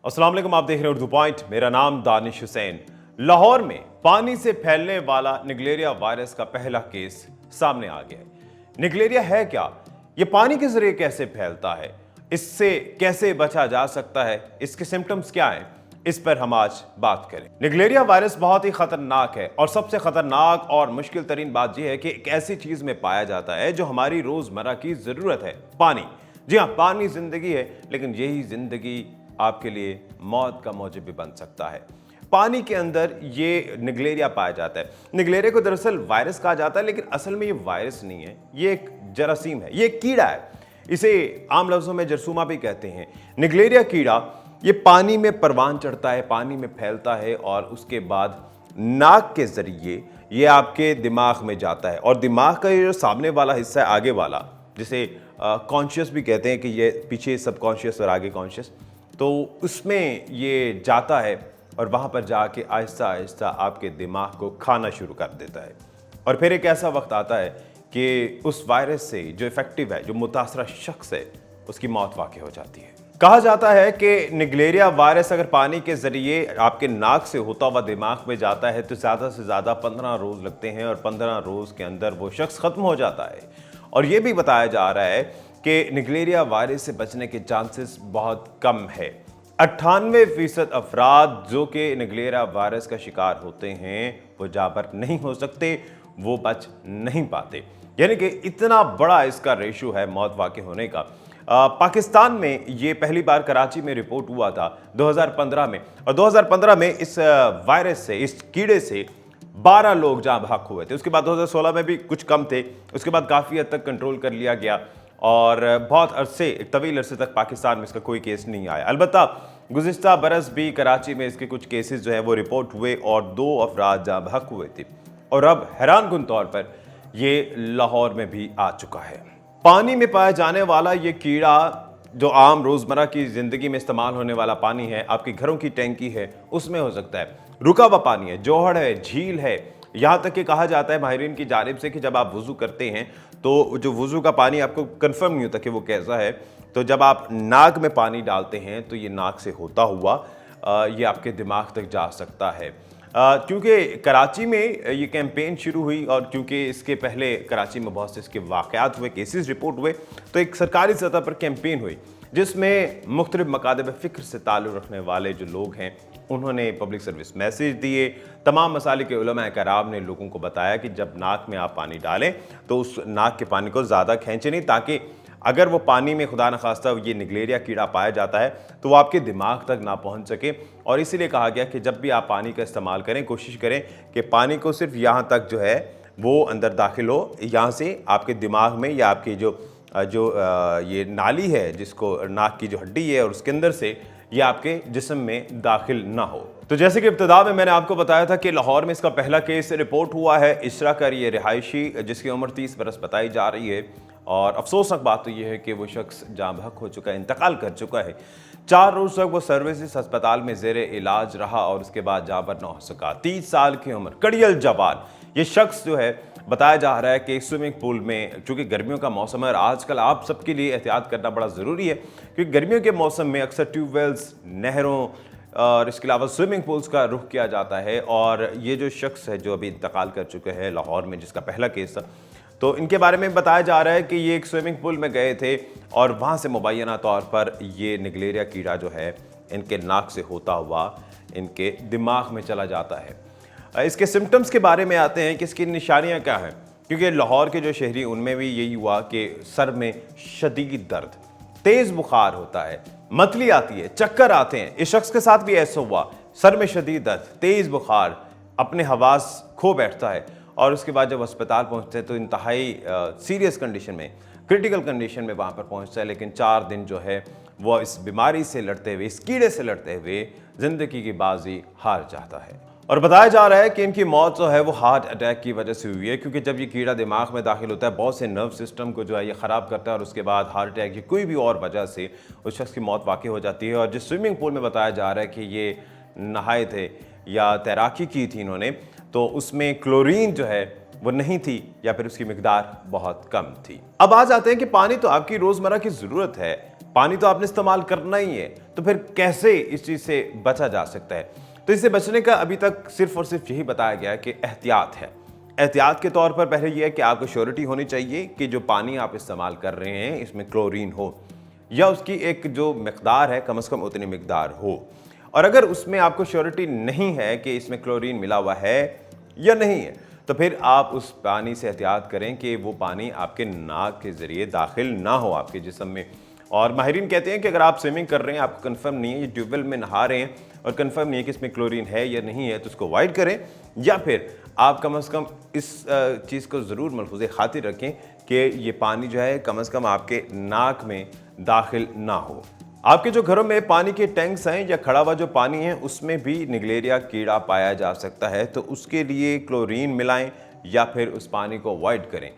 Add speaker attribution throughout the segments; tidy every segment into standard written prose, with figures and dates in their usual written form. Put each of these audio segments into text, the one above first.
Speaker 1: अस्सलाम वालेकुम, आप देख रहे हैं उर्दू पॉइंट। मेरा नाम दानिश हुसैन। लाहौर में पानी से फैलने वाला निगलेरिया वायरस का पहला केस सामने आ गया है। निगलेरिया है क्या? ये पानी के जरिए कैसे फैलता है? इससे कैसे बचा जा सकता है? इसके सिम्टम्स क्या हैं? इस पर हम आज बात करें। निगलेरिया वायरस बहुत ही खतरनाक है और सबसे खतरनाक और मुश्किल तरीन बात यह है कि एक ऐसी चीज में पाया जाता है जो हमारी रोजमर्रा की जरूरत है, पानी। जी हाँ, पानी जिंदगी है, लेकिन यही जिंदगी आपके लिए मौत का मौजब भी बन सकता है। पानी के अंदर ये निगलेरिया पाया जाता है। निगलेरिया को दरअसल वायरस कहा जाता है, लेकिन असल में ये वायरस नहीं है, ये एक जरासीम है, ये एक कीड़ा है। इसे आम लफ्जों में जरसूमा भी कहते हैं। निगलेरिया कीड़ा ये पानी में परवान चढ़ता है, पानी में फैलता है और उसके बाद नाक के जरिए ये आपके दिमाग में जाता है। और दिमाग का ये जो सामने वाला हिस्सा है, आगे वाला, जिसे कॉन्शियस भी कहते हैं, कि ये पीछे सबकॉन्शियस और आगे कॉन्शियस, तो उसमें ये जाता है और वहाँ पर जाके आहिस्ता आहिस्ता आपके दिमाग को खाना शुरू कर देता है। और फिर एक ऐसा वक्त आता है कि उस वायरस से जो इफेक्टिव है, जो मुतासरा शख्स है, उसकी मौत वाक़ई हो जाती है। कहा जाता है कि निगलेरिया वायरस अगर पानी के ज़रिए आपके नाक से होता हुआ दिमाग में जाता है तो ज़्यादा से ज़्यादा 15 रोज़ लगते हैं और 15 रोज़ के अंदर वो शख्स ख़त्म हो जाता है। और ये भी बताया जा रहा है कि निगलेरिया वायरस से बचने के चांसेस बहुत कम है। 98% अफराद जो कि निगलेरिया वायरस का शिकार होते हैं वो जाबर नहीं हो सकते, वो बच नहीं पाते। यानी कि इतना बड़ा इसका रेशो है मौत वाक़ई होने का। पाकिस्तान में ये पहली बार कराची में रिपोर्ट हुआ था 2015 में, और 2015 में इस वायरस से, इस कीड़े से 12 लोग जहाँ भाग हुए थे। उसके बाद 2016 में भी कुछ कम थे, उसके बाद काफ़ी हद तक कंट्रोल कर लिया गया और बहुत अरसे, तवील अरसे तक पाकिस्तान में इसका कोई केस नहीं आया। अलबत्ता गुज़िश्ता बरस भी कराची में इसके कुछ केसेस जो है वो रिपोर्ट हुए और 2 अफराद जहाँ भाग हुए थे। और अब हैरानकुन तौर पर ये लाहौर में भी आ चुका है। पानी में पाया जाने वाला ये कीड़ा, जो आम रोज़मर्रा की ज़िंदगी में इस्तेमाल होने वाला पानी है, आपके घरों की टैंकी है, उसमें हो सकता है। रुका हुआ पानी है, जोहड़ है, झील है। यहाँ तक कि कहा जाता है माहिरीन की जानिब से कि जब आप वुज़ू करते हैं तो जो वुज़ू का पानी आपको कंफर्म नहीं होता कि वो कैसा है, तो जब आप नाक में पानी डालते हैं तो ये नाक से होता हुआ ये आपके दिमाग तक जा सकता है। क्योंकि कराची में ये कैंपेन शुरू हुई और क्योंकि इसके पहले कराची में बहुत से इसके वाक़यात हुए, केसेस रिपोर्ट हुए, तो एक सरकारी सतह पर कैंपेन हुई जिसमें मुख्तलिफ मकातब फ़िक्र से ताल्लुक़ रखने वाले जो लोग हैं उन्होंने पब्लिक सर्विस मैसेज दिए। तमाम मसालिक के उलमा कराम ने लोगों को बताया कि जब नाक में आप पानी डालें तो उस नाक के पानी को ज़्यादा खींचे नहीं, ताकि अगर वो पानी में खुदा न खास्ता ये निगलेरिया कीड़ा पाया जाता है तो वो आपके दिमाग तक ना पहुंच सके। और इसीलिए कहा गया कि जब भी आप पानी का इस्तेमाल करें, कोशिश करें कि पानी को सिर्फ यहाँ तक जो है वो अंदर दाखिल हो, यहाँ से आपके दिमाग में या आपकी जो ये नाली है, जिसको नाक की जो हड्डी है, और उसके अंदर से ये आपके जिस्म में दाखिल ना हो। तो जैसे कि इब्तिदा में मैंने आपको बताया था कि लाहौर में इसका पहला केस रिपोर्ट हुआ है। इशरा कर ये रिहायशी जिसकी उम्र 30 बरस बताई जा रही है, और अफसोसनाक बात तो यह है कि वो शख्स जाँ बहक हो चुका है, इंतकाल कर चुका है। 4 रोज़ तक वो सर्विसेज अस्पताल में ज़ेरे इलाज रहा और उसके बाद जाबर ना हो सका। 30 साल की उम्र, कड़ियल जवान ये शख्स जो है, बताया जा रहा है कि स्विमिंग पूल में, चूँकि गर्मियों का मौसम है और आजकल आप सबके लिए एहतियात करना बड़ा ज़रूरी है, क्योंकि गर्मियों के मौसम में अक्सर ट्यूबवेल्स, नहरों और इसके अलावा स्विमिंग पूल्स का रुख किया जाता है। और ये जो शख्स है जो अभी इंतकाल कर चुके हैं लाहौर में, जिसका पहला केस था, तो इनके बारे में बताया जा रहा है कि ये एक स्विमिंग पूल में गए थे और वहाँ से मुबैना तौर पर ये निगलेरिया कीड़ा जो है इनके नाक से होता हुआ इनके दिमाग में चला जाता है। इसके सिम्टम्स के बारे में आते हैं कि इसकी निशानियाँ क्या हैं, क्योंकि लाहौर के जो शहरी, उनमें भी यही हुआ कि सर में शदीद दर्द, तेज़ बुखार होता है, मतली आती है, चक्कर आते हैं। इस शख्स के साथ भी ऐसा हुआ, सर में शदीद दर्द, तेज़ बुखार, अपने हवास खो बैठता है। और उसके बाद जब अस्पताल पहुंचते हैं तो इंतहाई सीरियस कंडीशन में, क्रिटिकल कंडीशन में वहाँ पर पहुंचता है। लेकिन 4 दिन जो है वो इस बीमारी से लड़ते हुए, इस कीड़े से लड़ते हुए ज़िंदगी की बाजी हार जाता है। और बताया जा रहा है कि इनकी मौत जो है वो हार्ट अटैक की वजह से हुई है, क्योंकि जब ये कीड़ा दिमाग में दाखिल होता है, बहुत से नर्व सिस्टम को जो है ये ख़राब करता है और उसके बाद हार्ट अटैक या कोई भी और वजह से उस शख्स की मौत वाक़ई हो जाती है। और जिस स्विमिंग पूल में बताया जा रहा है कि ये नहाए थे या तैराकी की थी इन्होंने, तो उसमें क्लोरीन जो है वो नहीं थी या फिर उसकी मिकदार बहुत कम थी। अब आ जाते हैं कि पानी तो आपकी रोज़मर्रा की ज़रूरत है, पानी तो आपने इस्तेमाल करना ही है, तो फिर कैसे इस चीज़ से बचा जा सकता है? तो इससे बचने का अभी तक सिर्फ और सिर्फ यही बताया गया है कि एहतियात है। एहतियात के तौर पर पहले ये है कि आपको श्योरिटी होनी चाहिए कि जो पानी आप इस्तेमाल कर रहे हैं इसमें क्लोरीन हो, या उसकी एक जो मिकदार है कम से कम उतनी मिकदार हो। और अगर उसमें आपको श्योरिटी नहीं है कि इसमें क्लोरीन मिला हुआ है या नहीं है, तो फिर आप उस पानी से एहतियात करें कि वो पानी आपके नाक के ज़रिए दाखिल ना हो आपके जिस्म में। और माहिरीन कहते हैं कि अगर आप स्विमिंग कर रहे हैं, आपको कंफर्म नहीं है, ये ट्यूबवेल में नहा रहे हैं और कंफर्म नहीं है कि इसमें क्लोरीन है या नहीं है, तो उसको अवॉइड करें, या फिर आप कम से कम इस चीज़ को ज़रूर मलहूज़े खातिर रखें कि ये पानी जो है कम से कम आपके नाक में दाखिल ना हो। आपके जो घरों में पानी के टैंक्स हैं या खड़ा हुआ जो पानी है उसमें भी निगलेरिया कीड़ा पाया जा सकता है, तो उसके लिए क्लोरीन मिलाएं या फिर उस पानी को अवॉइड करें।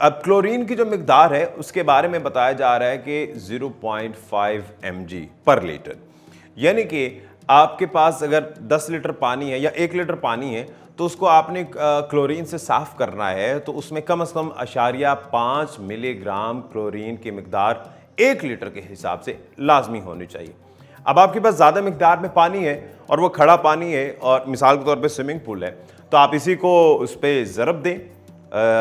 Speaker 1: अब क्लोरीन की जो मिकदार है उसके बारे में बताया जा रहा है कि 0.5 mg पर लीटर, यानी कि आपके पास अगर 10 लीटर पानी है या 1 लीटर पानी है तो उसको आपने क्लोरीन से साफ़ करना है, तो उसमें कम से कम 0.5 मिलीग्राम क्लोरीन की मिकदार 1 लीटर के हिसाब से लाजमी होनी चाहिए। अब आपके पास ज़्यादा मिकदार में पानी है और वो खड़ा पानी है और मिसाल के तौर पे स्विमिंग पूल है, तो आप इसी को उस पर ज़रब दें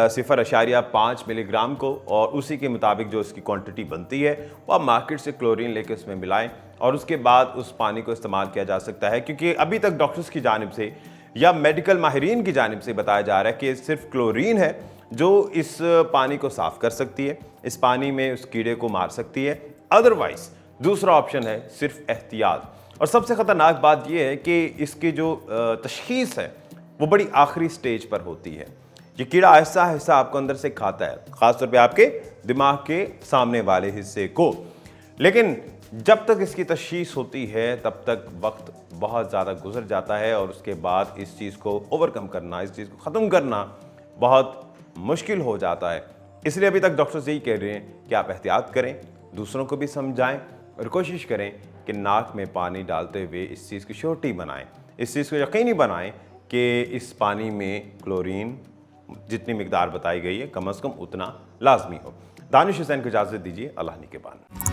Speaker 1: 0.5 मिलीग्राम को, और उसी के मुताबिक जो इसकी क्वांटिटी बनती है वो आप मार्केट से क्लोरीन लेके उसमें मिलाएं और उसके बाद उस पानी को इस्तेमाल किया जा सकता है। क्योंकि अभी तक डॉक्टर्स की जानिब से या मेडिकल माहिरीन की जानिब से बताया जा रहा है कि सिर्फ क्लोरीन है जो इस पानी को साफ़ कर सकती है, इस पानी में उस कीड़े को मार सकती है। अदरवाइज दूसरा ऑप्शन है सिर्फ एहतियात। और सबसे ख़तरनाक बात यह है कि इसकी जो तशख़ीस है वो बड़ी आखिरी स्टेज पर होती है। ये कीड़ा आहिस्ता आहिस्ता आपको अंदर से खाता है, ख़ासतौर पे आपके दिमाग के सामने वाले हिस्से को। लेकिन जब तक इसकी तशख़ीस होती है तब तक वक्त बहुत ज़्यादा गुजर जाता है और उसके बाद इस चीज़ को ओवरकम करना, इस चीज़ को ख़त्म करना बहुत मुश्किल हो जाता है। इसलिए अभी तक डॉक्टर्स यही कह रहे हैं कि आप एहतियात करें, दूसरों को भी समझाएं और कोशिश करें कि नाक में पानी डालते हुए इस चीज़ की श्योरिटी बनाएं, इस चीज़ को यकीनी बनाएं कि इस पानी में क्लोरीन जितनी मिकदार बताई गई है कम से कम उतना लाजमी हो। दानिश हुसैन को इजाज़त दीजिए, अल्लाह निगहबान।